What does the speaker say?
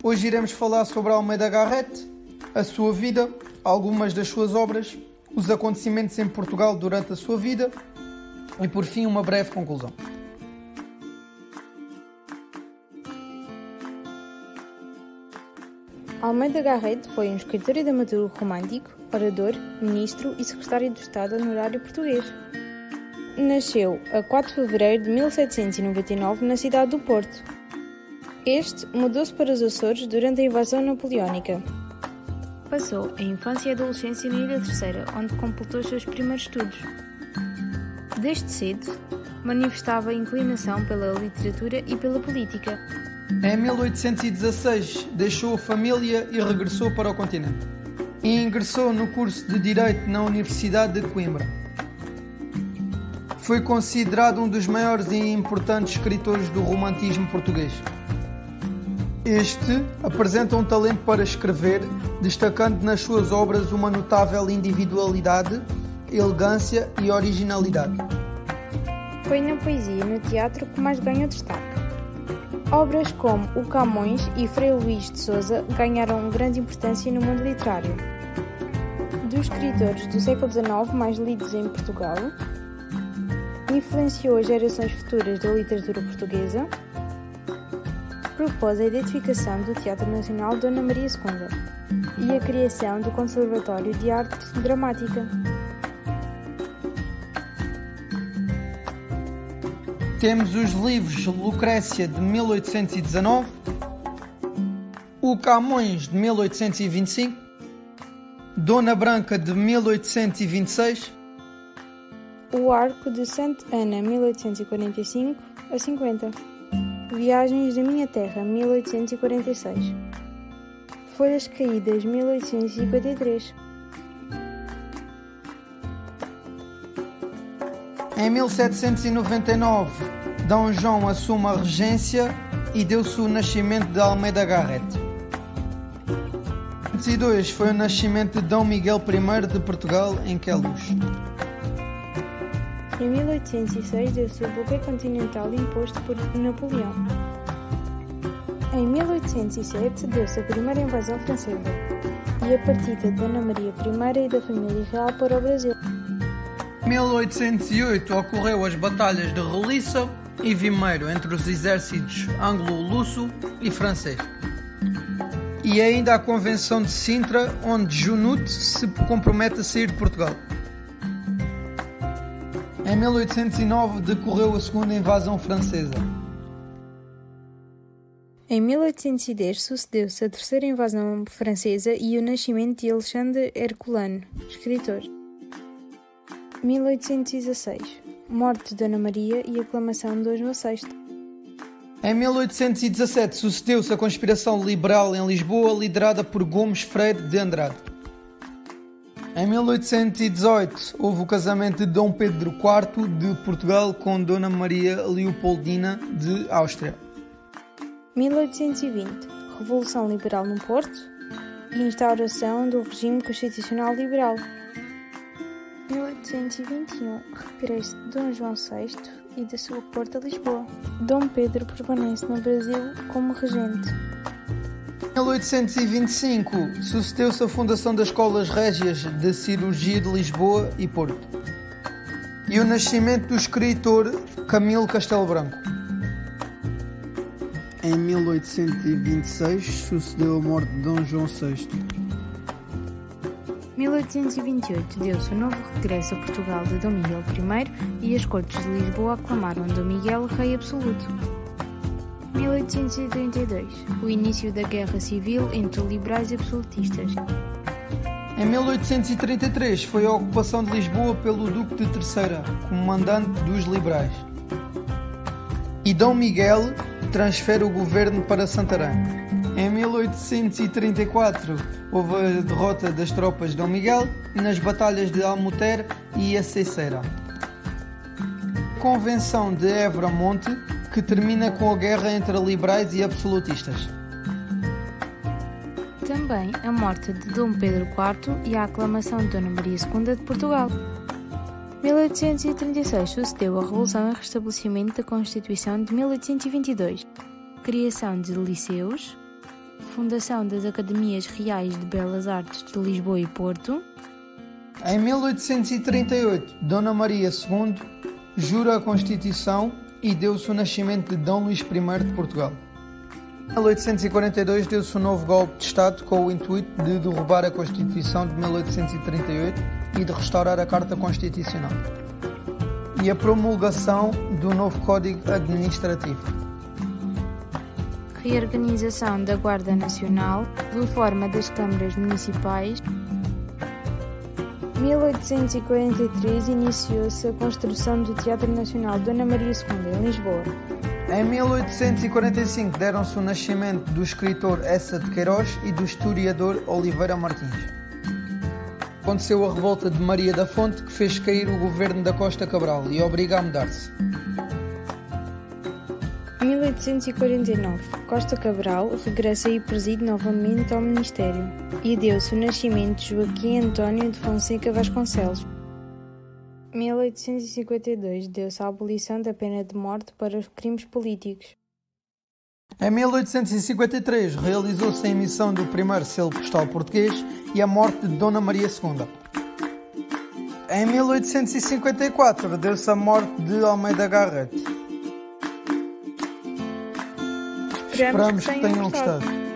Hoje iremos falar sobre Almeida Garrett, a sua vida, algumas das suas obras, os acontecimentos em Portugal durante a sua vida e, por fim, uma breve conclusão. Almeida Garrett foi um escritor e dramaturgo romântico, orador, ministro e secretário de Estado honorário português. Nasceu a 4 de fevereiro de 1799 na cidade do Porto. Este mudou-se para os Açores durante a invasão napoleónica. Passou a infância e a adolescência na Ilha Terceira, onde completou os seus primeiros estudos. Desde cedo, manifestava inclinação pela literatura e pela política. Em 1816, deixou a família e regressou para o continente. E ingressou no curso de Direito na Universidade de Coimbra. Foi considerado um dos maiores e importantes escritores do romantismo português. Este apresenta um talento para escrever, destacando nas suas obras uma notável individualidade, elegância e originalidade. Foi na poesia e no teatro que mais ganhou destaque. Obras como O Camões e Frei Luís de Sousa ganharam grande importância no mundo literário. Dos escritores do século XIX mais lidos em Portugal, influenciou as gerações futuras da literatura portuguesa, propôs a identificação do Teatro Nacional Dona Maria II e a criação do Conservatório de Arte Dramática. Temos os livros Lucrécia, de 1819, O Camões, de 1825, Dona Branca, de 1826, O Arco de Santa Ana, 1845 a 50, Viagens da Minha Terra, 1846, Folhas Caídas, 1853. Em 1799, D. João assume a regência e deu-se o nascimento de Almeida Garrett. Em 1902 foi o nascimento de D. Miguel I de Portugal, em Queluz. Em 1806 deu-se o bloqueio continental imposto por Napoleão. Em 1807 deu-se a primeira invasão francesa e a partida de Dona Maria I e da família real para o Brasil. Em 1808 ocorreu as batalhas de Roliça e Vimeiro entre os exércitos anglo-luso e francês. E ainda a Convenção de Sintra, onde Junot se compromete a sair de Portugal. Em 1809 decorreu a segunda invasão francesa. Em 1810 sucedeu-se a terceira invasão francesa e o nascimento de Alexandre Herculano, escritor. 1816 morte de Dona Maria e aclamação de Dom João VI. Em 1817 sucedeu-se a conspiração liberal em Lisboa, liderada por Gomes Freire de Andrade. Em 1818 houve o casamento de Dom Pedro IV de Portugal com Dona Maria Leopoldina de Áustria. 1820 Revolução Liberal no Porto e instauração do regime constitucional liberal. 1821 regresso de Dom João VI e da sua corte a Lisboa. Dom Pedro permanece no Brasil como regente. Em 1825 sucedeu-se a fundação das Escolas Régias de Cirurgia de Lisboa e Porto e o nascimento do escritor Camilo Castelo Branco. Em 1826 sucedeu a morte de Dom João VI. 1828 deu-se o novo regresso a Portugal de Dom Miguel I e as cortes de Lisboa aclamaram Dom Miguel rei absoluto. 1832 o início da Guerra Civil entre liberais e absolutistas. Em 1833 foi a ocupação de Lisboa pelo Duque de Terceira, comandante dos liberais. E Dom Miguel transfere o governo para Santarém. Em 1834 houve a derrota das tropas de Dom Miguel nas batalhas de Almuter e Aceceira. Convenção de Évora Monte, que termina com a guerra entre liberais e absolutistas. Também a morte de Dom Pedro IV e a aclamação de Dona Maria II de Portugal. 1836 sucedeu a Revolução e o restabelecimento da Constituição de 1822, criação de liceus, Fundação das Academias Reais de Belas Artes de Lisboa e Porto. Em 1838, Dona Maria II jura a Constituição e deu-se o nascimento de Dom Luís I de Portugal. Em 1842 deu-se um novo golpe de Estado com o intuito de derrubar a Constituição de 1838 e de restaurar a Carta Constitucional e a promulgação do novo Código Administrativo. Reorganização da Guarda Nacional, reforma das câmaras municipais. 1843 iniciou-se a construção do Teatro Nacional Dona Maria II em Lisboa. Em 1845 deram-se o nascimento do escritor Eça de Queiroz e do historiador Oliveira Martins. Aconteceu a revolta de Maria da Fonte, que fez cair o governo da Costa Cabral e obriga a mudar-se. Em 1849, Costa Cabral regressa e preside novamente ao Ministério e deu-se o nascimento de Joaquim António de Fonseca Vasconcelos. Em 1852 deu-se a abolição da pena de morte para os crimes políticos. Em 1853 realizou-se a emissão do primeiro selo postal português e a morte de Dona Maria II. Em 1854 deu-se a morte de Almeida Garrett. Esperamos que tenham gostado.